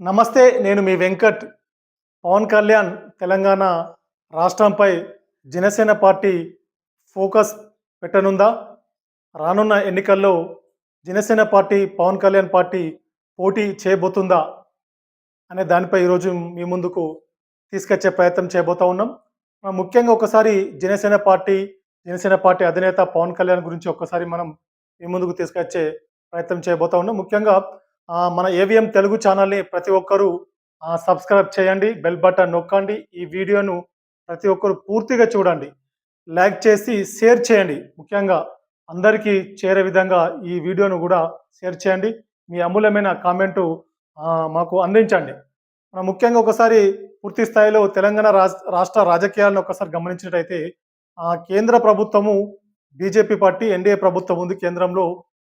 నమస్తే. నేను మీ వెంకట్. పవన్ కళ్యాణ్ తెలంగాణ రాష్ట్రంపై జనసేన పార్టీ ఫోకస్ పెట్టనుందా? రానున్న ఎన్నికల్లో జనసేన పార్టీ, పవన్ కళ్యాణ్ పార్టీ పోటీ చేయబోతుందా? అనే దానిపై ఈరోజు మీ ముందుకు తీసుకొచ్చే ప్రయత్నం చేయబోతా ఉన్నాం. ముఖ్యంగా ఒకసారి జనసేన పార్టీ అధినేత పవన్ కళ్యాణ్ గురించి ఒక్కసారి మనం మీ ముందుకు తీసుకొచ్చే ప్రయత్నం చేయబోతా ఉన్నాం. ముఖ్యంగా మన ఏవిఎం తెలుగు ఛానల్‌ని ప్రతి ఒక్కరూ సబ్స్క్రైబ్ చేయండి. బెల్ బటన్ నొక్కండి. ఈ వీడియోను ప్రతి ఒక్కరు పూర్తిగా చూడండి. లైక్ చేసి షేర్ చేయండి. ముఖ్యంగా అందరికీ చేరే విధంగా ఈ వీడియోను కూడా షేర్ చేయండి. మీ అమూల్యమైన కామెంటు మాకు అందించండి. మనం ముఖ్యంగా ఒకసారి పూర్తి స్థాయిలో తెలంగాణ రాష్ట్ర రాజకీయాలను ఒకసారి గమనించినట్టయితే కేంద్ర ప్రభుత్వము బీజేపీ పార్టీ ఎన్డీఏ ప్రభుత్వం ఉంది కేంద్రంలో.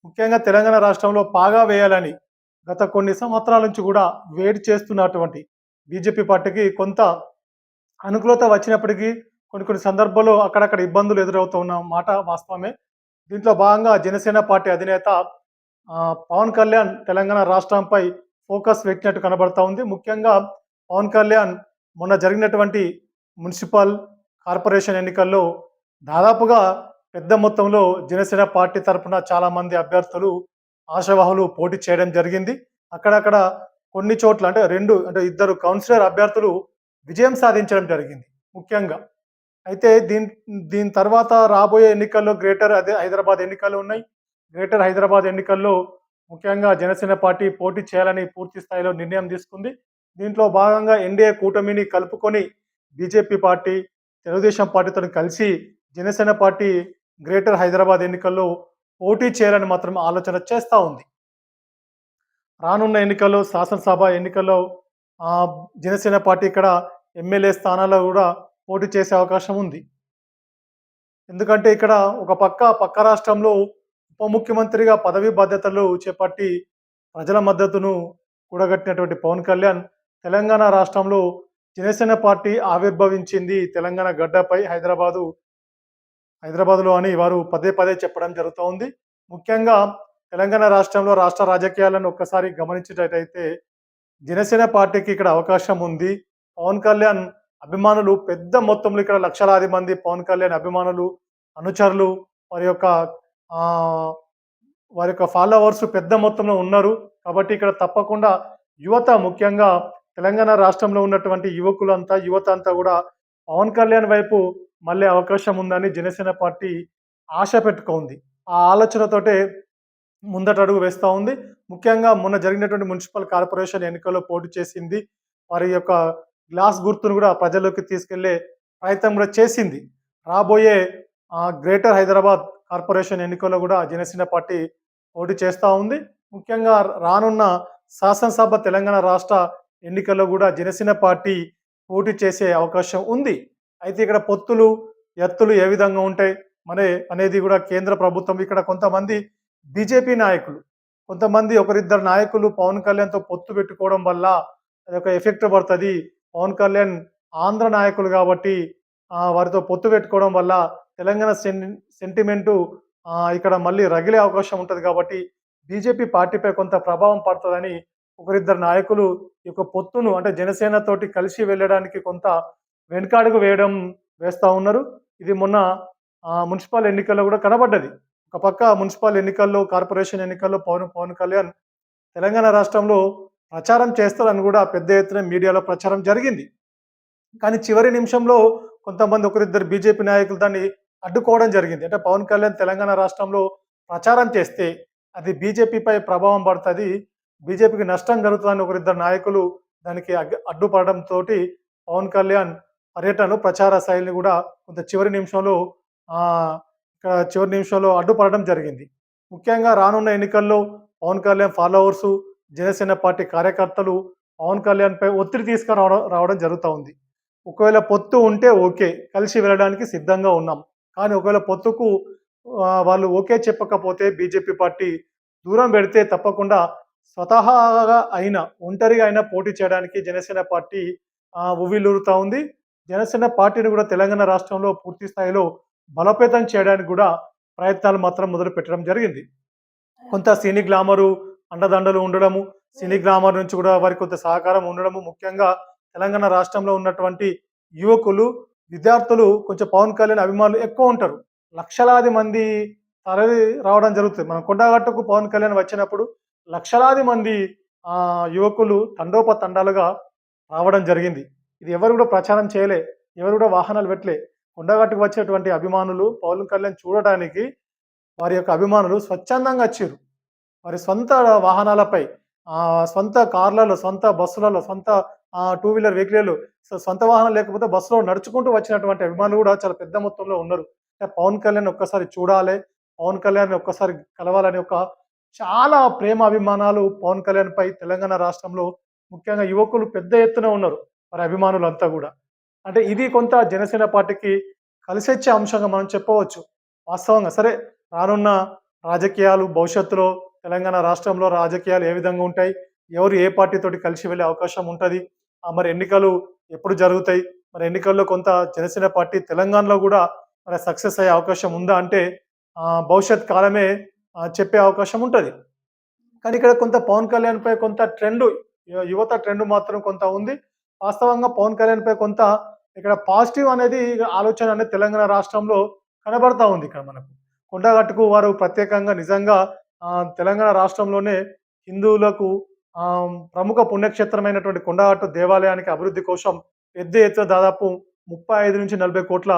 ముఖ్యంగా తెలంగాణ రాష్ట్రంలో పాగా వేయాలని గత కొన్ని సంవత్సరాల నుంచి కూడా వేడి చేస్తున్నటువంటి బీజేపీ పార్టీకి కొంత అనుకూలత వచ్చినప్పటికీ కొన్ని కొన్ని సందర్భాల్లో అక్కడక్కడ ఇబ్బందులు ఎదురవుతూ ఉన్న మాట వాస్తవమే. దీంట్లో భాగంగా జనసేన పార్టీ అధినేత పవన్ కళ్యాణ్ తెలంగాణ రాష్ట్రంపై ఫోకస్ పెట్టినట్టు కనబడతా ఉంది. ముఖ్యంగా పవన్ కళ్యాణ్ మొన్న జరిగినటువంటి మున్సిపల్ కార్పొరేషన్ ఎన్నికల్లో దాదాపుగా పెద్ద మొత్తంలో జనసేన పార్టీ తరఫున చాలామంది అభ్యర్థులు ఆశావాహులు పోటీ చేయడం జరిగింది. అక్కడక్కడ కొన్ని చోట్ల అంటే ఇద్దరు కౌన్సిలర్ అభ్యర్థులు విజయం సాధించడం జరిగింది ముఖ్యంగా. అయితే దీని తర్వాత రాబోయే ఎన్నికల్లో హైదరాబాద్ ఎన్నికలు ఉన్నాయి. గ్రేటర్ హైదరాబాద్ ఎన్నికల్లో ముఖ్యంగా జనసేన పార్టీ పోటీ చేయాలని పూర్తి స్థాయిలో నిర్ణయం తీసుకుంది. దీంట్లో భాగంగా ఎన్డీఏ కూటమిని కలుపుకొని బీజేపీ పార్టీ, తెలుగుదేశం పార్టీతో కలిసి జనసేన పార్టీ గ్రేటర్ హైదరాబాద్ ఎన్నికల్లో పోటీ చేయాలని మాత్రం ఆలోచన చేస్తూ ఉంది. రానున్న ఎన్నికల్లో, శాసనసభ ఎన్నికల్లో జనసేన పార్టీ ఇక్కడ ఎమ్మెల్యే స్థానాల్లో కూడా పోటీ చేసే అవకాశం ఉంది. ఎందుకంటే ఇక్కడ ఒక పక్క రాష్ట్రంలో ఉప ముఖ్యమంత్రిగా పదవీ బాధ్యతలు చేపట్టి ప్రజల మద్దతును కూడగట్టినటువంటి పవన్ కళ్యాణ్ తెలంగాణ రాష్ట్రంలో జనసేన పార్టీ ఆవిర్భవించింది తెలంగాణ గడ్డపై హైదరాబాద్లో అని వారు పదే పదే చెప్పడం జరుగుతూ ఉంది. ముఖ్యంగా తెలంగాణ రాష్ట్రంలో రాష్ట్ర రాజకీయాలను ఒక్కసారి గమనించేటట్టయితే జనసేన పార్టీకి ఇక్కడ అవకాశం ఉంది. పవన్ కళ్యాణ్ అభిమానులు పెద్ద మొత్తంలో ఇక్కడ లక్షలాది మంది పవన్ కళ్యాణ్ అభిమానులు, అనుచరులు, వారి యొక్క ఫాలోవర్స్ పెద్ద మొత్తంలో ఉన్నారు. కాబట్టి ఇక్కడ తప్పకుండా యువత, ముఖ్యంగా తెలంగాణ రాష్ట్రంలో ఉన్నటువంటి యువత అంతా కూడా పవన్ కళ్యాణ్ వైపు మళ్ళీ అవకాశం ఉందని జనసేన పార్టీ ఆశ పెట్టుకుంది. ఆ ఆలోచనతోటే ముందటడుగు వేస్తూ ఉంది. ముఖ్యంగా మొన్న జరిగినటువంటి మున్సిపల్ కార్పొరేషన్ ఎన్నికల్లో పోటీ చేసింది. వారి యొక్క గ్లాస్ గుర్తును కూడా ప్రజల్లోకి తీసుకెళ్లే ప్రయత్నం కూడా చేసింది. రాబోయే గ్రేటర్ హైదరాబాద్ కార్పొరేషన్ ఎన్నికల్లో కూడా జనసేన పార్టీ పోటీ చేస్తూ ఉంది. ముఖ్యంగా రానున్న శాసనసభ తెలంగాణ రాష్ట్ర ఎన్నికల్లో కూడా జనసేన పార్టీ పోటీ చేసే అవకాశం ఉంది. అయితే ఇక్కడ పొత్తులు, ఎత్తులు ఏ విధంగా ఉంటాయి అనేది కూడా కేంద్ర ప్రభుత్వం, ఇక్కడ కొంతమంది బీజేపీ నాయకులు, కొంతమంది ఒకరిద్దరు నాయకులు పవన్ కళ్యాణ్తో పొత్తు పెట్టుకోవడం వల్ల అదొక ఎఫెక్ట్ పడుతుంది. పవన్ కళ్యాణ్ ఆంధ్ర నాయకులు కాబట్టి వారితో పొత్తు పెట్టుకోవడం వల్ల తెలంగాణ సెంటిమెంటు ఇక్కడ మళ్ళీ రగిలే అవకాశం ఉంటుంది. కాబట్టి బీజేపీ పార్టీపై కొంత ప్రభావం పడుతుందని ఒకరిద్దరు నాయకులు ఈ యొక్క పొత్తును జనసేన తోటి కలిసి వెళ్ళడానికి కొంత వెనుకాడుగు వేస్తూ ఉన్నారు. ఇది మొన్న మున్సిపల్ ఎన్నికల్లో కూడా కనబడ్డది. ఒక పక్క మున్సిపల్ ఎన్నికల్లో, కార్పొరేషన్ ఎన్నికల్లో పవన్ కళ్యాణ్ తెలంగాణ రాష్ట్రంలో ప్రచారం చేస్తారని కూడా పెద్ద ఎత్తున మీడియాలో ప్రచారం జరిగింది. కానీ చివరి నిమిషంలో కొంతమంది ఒకరిద్దరు బీజేపీ నాయకులు దాన్ని అడ్డుకోవడం జరిగింది. పవన్ కళ్యాణ్ తెలంగాణ రాష్ట్రంలో ప్రచారం చేస్తే అది బీజేపీపై ప్రభావం పడుతుంది, బీజేపీకి నష్టం జరుగుతుందని ఒకరిద్దరు నాయకులు దానికి అడ్డుపడడంతో పవన్ కళ్యాణ్ పర్యటనలు, ప్రచార శైలిని కూడా కొంత చివరి నిమిషంలో అడ్డుపడడం జరిగింది. ముఖ్యంగా రానున్న ఎన్నికల్లో పవన్ కళ్యాణ్ ఫాలోవర్సు, జనసేన పార్టీ కార్యకర్తలు పవన్ కళ్యాణ్పై ఒత్తిడి రావడం జరుగుతూ ఉంది. ఒకవేళ పొత్తు ఉంటే ఓకే, కలిసి వెళ్ళడానికి సిద్ధంగా ఉన్నాం. కానీ ఒకవేళ పొత్తుకు వాళ్ళు ఓకే చెప్పకపోతే బీజేపీ పార్టీ దూరం పెడితే తప్పకుండా స్వతహాగా ఒంటరిగా అయినా పోటీ చేయడానికి జనసేన పార్టీ ఉవ్విళ్ళూరుతూ ఉంది. జనసేన పార్టీని కూడా తెలంగాణ రాష్ట్రంలో పూర్తి స్థాయిలో బలోపేతం చేయడానికి కూడా ప్రయత్నాలు మాత్రం మొదలు పెట్టడం జరిగింది. కొంత సినీ గ్లామరు, అండదండలు ఉండడము, సినీ గ్రామర్ నుంచి కూడా వారికి కొంత సహకారం ఉండడము, ముఖ్యంగా తెలంగాణ రాష్ట్రంలో ఉన్నటువంటి యువకులు, విద్యార్థులు కొంచెం పవన్ కళ్యాణ్ అభిమానులు ఎక్కువ ఉంటారు. లక్షలాది మంది తరలి రావడం జరుగుతుంది. మనం కొండగట్టుకు పవన్ కళ్యాణ్ వచ్చినప్పుడు లక్షలాది మంది యువకులు తండోపతండాలుగా రావడం జరిగింది. ఇది ఎవరు కూడా ప్రచారం చేయలే. ఎవరు కూడా వాహనాలు పెట్టలే. కొండగట్టుకు వచ్చేటువంటి అభిమానులు పవన్ కళ్యాణ్ చూడటానికి వారి యొక్క అభిమానులు స్వచ్ఛందంగా వచ్చిర్రు. వారి సొంత వాహనాలపై సొంత కార్లలో, సొంత బస్సులలో, సొంత టూ వీలర్ వెహికల్‌లో సొంత వాహనం లేకపోతే బస్సులో నడుచుకుంటూ వచ్చినటువంటి అభిమానులు కూడా చాలా పెద్ద మొత్తంలో ఉన్నారు. పవన్ కళ్యాణ్‌ని ఒక్కసారి చూడాలే, పవన్ కళ్యాణ్‌ని ఒక్కసారి కలవాలని ఒక చాలా ప్రేమ అభిమానాలు పవన్ కళ్యాణ్‌పై తెలంగాణ రాష్ట్రంలో ముఖ్యంగా యువకులు పెద్ద ఎత్తున ఉన్నారు. వారి అభిమానులంతా గూడా. అంటే ఇది కొంత జనసేన పార్టీకి కలిసొచ్చే అంశంగా మనం చెప్పవచ్చు. వాస్తవంగా సరే రానున్న రాజకీయాలు భవిష్యత్తులో తెలంగాణ రాష్ట్రంలో రాజకీయాలు ఏ విధంగా ఉంటాయి? ఎవరు ఏ పార్టీతోటి కలిసి వెళ్ళే అవకాశం ఉంటది? మరి ఎన్నికలు ఎప్పుడు జరుగుతాయి? మరి ఎన్నికల్లో కొంత జనసేన పార్టీ తెలంగాణలో గూడా మరి సక్సెస్ అయ్యే అవకాశం ఉందా అంటే భవిష్యత్ కాలమే చెప్పే అవకాశం ఉంటది. కానీ ఇక్కడ కొంత పవన్ కళ్యాణ్‌పై కొంత యువత ట్రెండ్ మాత్రం కొంత ఉంది. వాస్తవంగా పవన్ కళ్యాణ్‌పై కొంత ఇక్కడ పాజిటివ్ అనేది ఆలోచన అనేది తెలంగాణ రాష్ట్రంలో కనబడతా ఉంది ఇక్కడ మనకు. కొండగట్టుకు వారు ప్రత్యేకంగా నిజంగా తెలంగాణ రాష్ట్రంలోనే హిందువులకు ప్రముఖ పుణ్యక్షేత్రమైనటువంటి కొండగట్టు దేవాలయానికి అభివృద్ధి కోసం పెద్ద ఎత్తున దాదాపు 35-40 కోట్ల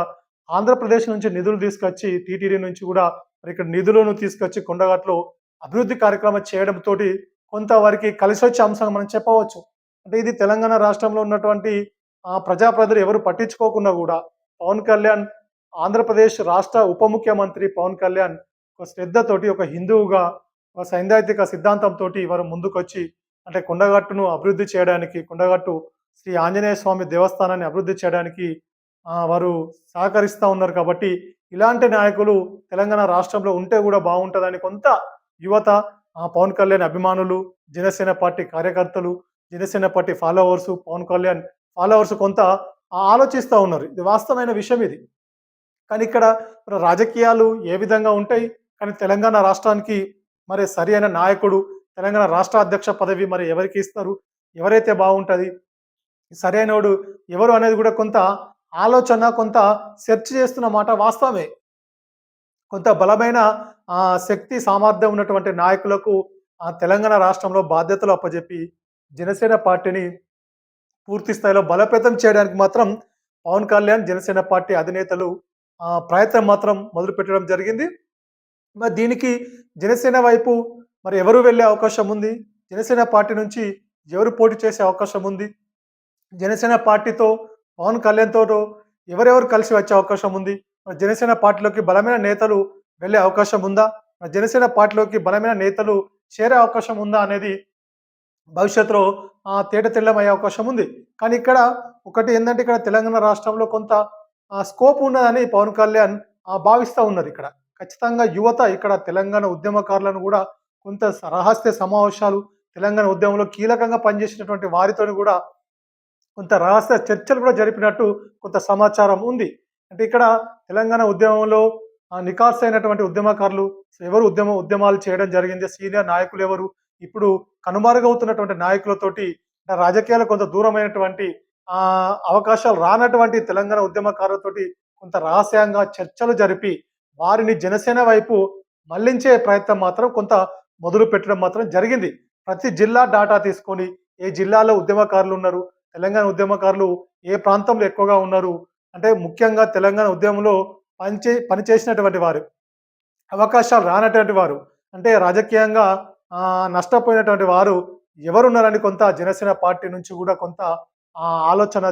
ఆంధ్రప్రదేశ్ నుంచి నిధులు తీసుకొచ్చి టీటీడీ నుంచి కూడా మరి ఇక్కడ నిధులను తీసుకొచ్చి కొండగట్టులో అభివృద్ధి కార్యక్రమం చేయడంతోటి కొంత వారికి కలిసొచ్చే అంశంగా మనం చెప్పవచ్చు. అంటే ఇది తెలంగాణ రాష్ట్రంలో ఉన్నటువంటి ప్రజాప్రతినిధులు ఎవరు పట్టించుకోకున్నా గూడా పవన్ కళ్యాణ్ ఆంధ్రప్రదేశ్ రాష్ట్ర ఉప ముఖ్యమంత్రి పవన్ కళ్యాణ్ ఒక శ్రద్ధతోటి ఒక హిందువుగా ఒక సైద్ధాంతిక సిద్ధాంతంతోటి వారు ముందుకొచ్చి అంటే కొండగట్టును అభివృద్ధి చేయడానికి కొండగట్టు శ్రీ ఆంజనేయ స్వామి దేవస్థానాన్ని అభివృద్ధి చేయడానికి వారు సహకరిస్తా ఉన్నారు కాబట్టి ఇలాంటి నాయకులు తెలంగాణ రాష్ట్రంలో ఉంటే గూడా బాగుంటదని కొంత యువత పవన్ కళ్యాణ్ అభిమానులు, జనసేన పార్టీ కార్యకర్తలు, Janasena party followers, Pawan Kalyan followers కొంత ఆలోచిస్తా ఉన్నారు. ఇది వాస్తవమైన విషయం ఇది. కానీ ఇక్కడ రాజకీయాలు ఏ విధంగా ఉంటాయి? కానీ తెలంగాణ రాష్ట్రానికి మరి సరైన నాయకుడు, తెలంగాణ రాష్ట్ర అధ్యక్ష పదవి మరి ఎవరికి ఇస్తారు? ఎవరైతే బాగుంటది? సరైనోడు ఎవరు అనేది కూడా కొంత ఆలోచన, కొంత సెర్చ్ చేస్తున్న మాట వాస్తవమే. కొంత బలమైన శక్తి, సామర్థ్యం ఉన్నటువంటి నాయకులకు తెలంగాణ రాష్ట్రంలో బాధ్యతలు అప్పజెప్పి జనసేన పార్టీని పూర్తి స్థాయిలో బలోపేతం చేయడానికి మాత్రం పవన్ కళ్యాణ్, జనసేన పార్టీ అధినేతలు ప్రయత్నం మాత్రం మొదలుపెట్టడం జరిగింది. మరి దీనికి జనసేన వైపు మరి ఎవరు వెళ్ళే అవకాశం ఉంది? జనసేన పార్టీ నుంచి ఎవరు పోటీ చేసే అవకాశం ఉంది? జనసేన పార్టీతో పవన్ కళ్యాణ్‌తోటో ఎవరెవరు కలిసి వచ్చే అవకాశం ఉంది? మరి జనసేన పార్టీలోకి బలమైన నేతలు వెళ్ళే అవకాశం ఉందా? మరి జనసేన పార్టీలోకి బలమైన నేతలు చేరే అవకాశం ఉందా అనేది భవిష్యత్తులో తేటతెల్లమయ్యే అవకాశం ఉంది. కానీ ఇక్కడ ఒకటి ఏందంటే ఇక్కడ తెలంగాణ రాష్ట్రంలో కొంత స్కోప్ ఉన్నదని పవన్ కళ్యాణ్ భావిస్తా ఉన్నారు ఇక్కడ. ఖచ్చితంగా యువత ఇక్కడ తెలంగాణ ఉద్యమకారులను గూడా కొంత రహస్య సమావేశాలు, తెలంగాణ ఉద్యమంలో కీలకంగా పనిచేసినటువంటి వారితోని గూడా కొంత రహస్య చర్చలు కూడా జరిపినట్టు కొంత సమాచారం ఉంది. అంటే ఇక్కడ తెలంగాణ ఉద్యమంలో నికార్సైనటువంటి ఉద్యమకారులు ఎవరు ఉద్యమాలు చేయడం జరిగింది? సీనియర్ నాయకులు ఎవరు? ఇప్పుడు కనుమరుగవుతున్నటువంటి నాయకులతోటి రాజకీయాలకు కొంత దూరమైనటువంటి అవకాశాలు రానటువంటి తెలంగాణ ఉద్యమకారులతోటి కొంత రహస్యంగా చర్చలు జరిపి వారిని జనసేన వైపు మళ్లించే ప్రయత్నం మాత్రం కొంత మొదలు పెట్టడం మాత్రం జరిగింది. ప్రతి జిల్లా డాటా తీసుకొని ఏ జిల్లాలో ఉద్యమకారులు ఉన్నారు, తెలంగాణ ఉద్యమకారులు ఏ ప్రాంతంలో ఎక్కువగా ఉన్నారు, అంటే ముఖ్యంగా తెలంగాణ ఉద్యమంలో పనిచేసినటువంటి వారు, అవకాశాలు రానటువంటి వారు, అంటే రాజకీయంగా నష్టపోయినటువంటి వారు ఎవరున్నారని కొంత జనసేన పార్టీ నుంచి కూడా కొంత ఆలోచన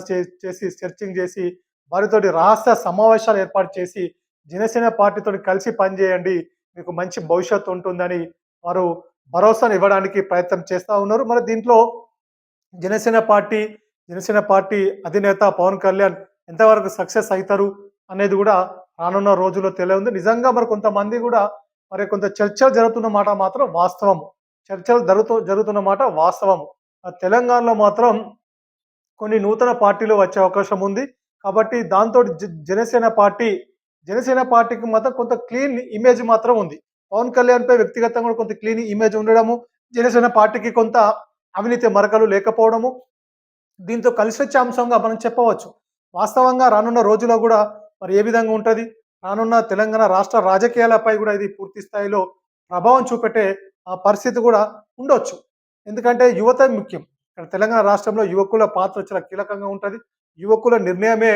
చేసి సెర్చింగ్ చేసి వారితోటి రహస్య సమావేశాలు ఏర్పాటు చేసి జనసేన పార్టీతోటి కలిసి పనిచేయండి, మీకు మంచి భవిష్యత్తు ఉంటుందని వారు భరోసాను ఇవ్వడానికి ప్రయత్నం చేస్తా ఉన్నారు. మరి దీంట్లో జనసేన పార్టీ అధినేత పవన్ కళ్యాణ్ ఎంతవరకు సక్సెస్ అవుతారు అనేది కూడా రానున్న రోజుల్లో తెలియదు. నిజంగా మరి కొంతమంది కూడా మరి కొంత చర్చలు జరుగుతున్న మాట మాత్రం వాస్తవం. చర్చలు జరుగుతున్న మాట వాస్తవం. తెలంగాణలో మాత్రం కొన్ని నూతన పార్టీలు వచ్చే అవకాశం ఉంది. కాబట్టి దాంతోటి జనసేన పార్టీకి మాత్రం కొంత క్లీన్ ఇమేజ్ మాత్రం ఉంది. పవన్ కళ్యాణ్‌పై వ్యక్తిగతంగా కొంత క్లీన్ ఇమేజ్ ఉండడము, జనసేన పార్టీకి కొంత అవినీతి మరకలు లేకపోవడము, దీంతో కలిసొచ్చే అంశంగా మనం చెప్పవచ్చు. వాస్తవంగా రానున్న రోజుల్లో గూడా మరి ఏ విధంగా ఉంటది? రానున్న తెలంగాణ రాష్ట్ర రాజకీయాలపై గూడా ఇది పూర్తి స్థాయిలో ప్రభావం చూపెట్టే పరిస్థితి గూడా ఉండొచ్చు. ఎందుకంటే యువత ముఖ్యం. ఇక్కడ తెలంగాణ రాష్ట్రంలో యువకుల పాత్ర చాలా కీలకంగా ఉంటది. యువకుల నిర్ణయమే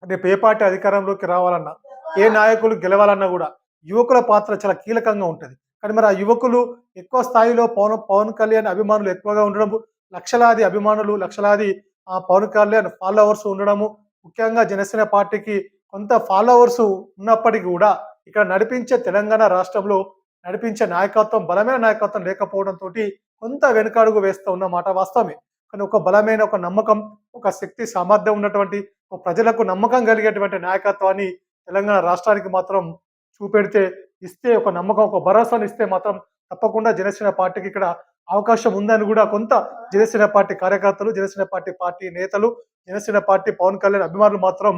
రేపు ఏ పార్టీ అధికారంలోకి రావాలన్నా, ఏ నాయకులు గెలవాలన్నా గూడా యువకుల పాత్ర చాలా కీలకంగా ఉంటది. కానీ మరి ఆ యువకులు ఎక్కువ స్థాయిలో పవన్ కళ్యాణ్ అభిమానులు ఎక్కువగా ఉండడము, లక్షలాది అభిమానులు, లక్షలాది పవన్ కళ్యాణ్ ఫాలోవర్స్ ఉండడము, ముఖ్యంగా జనసేన పార్టీకి కొంత ఫాలోవర్స్ ఉన్నప్పటికి గూడా ఇక్కడ నడిపించే తెలంగాణ రాష్ట్రంలో నడిపించే నాయకత్వం, బలమైన నాయకత్వం లేకపోవడంతోటి కొంత వెనుకడుగు వేస్తూ ఉన్న మాట వాస్తవమే. కానీ ఒక బలమైన ఒక నమ్మకం, ఒక శక్తి సామర్థ్యం ఉన్నటువంటి ప్రజలకు నమ్మకం కలిగేటువంటి నాయకత్వాన్ని తెలంగాణ రాష్ట్రానికి మాత్రం చూపెడితే, ఇస్తే ఒక నమ్మకం, ఒక భరోసానిస్తే మాత్రం తప్పకుండా జనసేన పార్టీకి ఇక్కడ అవకాశం ఉందని గూడా కొంత జనసేన పార్టీ కార్యకర్తలు, జనసేన పార్టీ పార్టీ నేతలు, జనసేన పార్టీ పవన్ కళ్యాణ్ అభిమానులు మాత్రం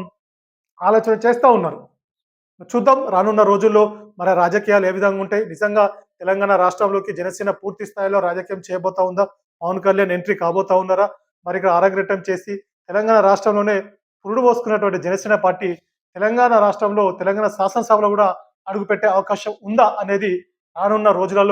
ఆలోచన చేస్తా ఉన్నారు. చూద్దాం రానున్న రోజుల్లో మన రాజకీయాలు ఏ విధంగా ఉంటాయి. నిజంగా తెలంగాణ రాష్ట్రంలోకి జనసేన పూర్తి స్థాయిలో రాజకీయం చేయబోతా ఉందా? పవన్ కళ్యాణ్ ఎంట్రీ కాబోతా ఉన్నారా? మరి ఇక్కడ ఆరగ్రటం చేసి తెలంగాణ రాష్ట్రంలోనే పురుడు పోసుకున్నటువంటి జనసేన పార్టీ తెలంగాణ రాష్ట్రంలో, తెలంగాణ శాసనసభలో గూడా అడుగుపెట్టే అవకాశం ఉందా అనేది రానున్న రోజులలో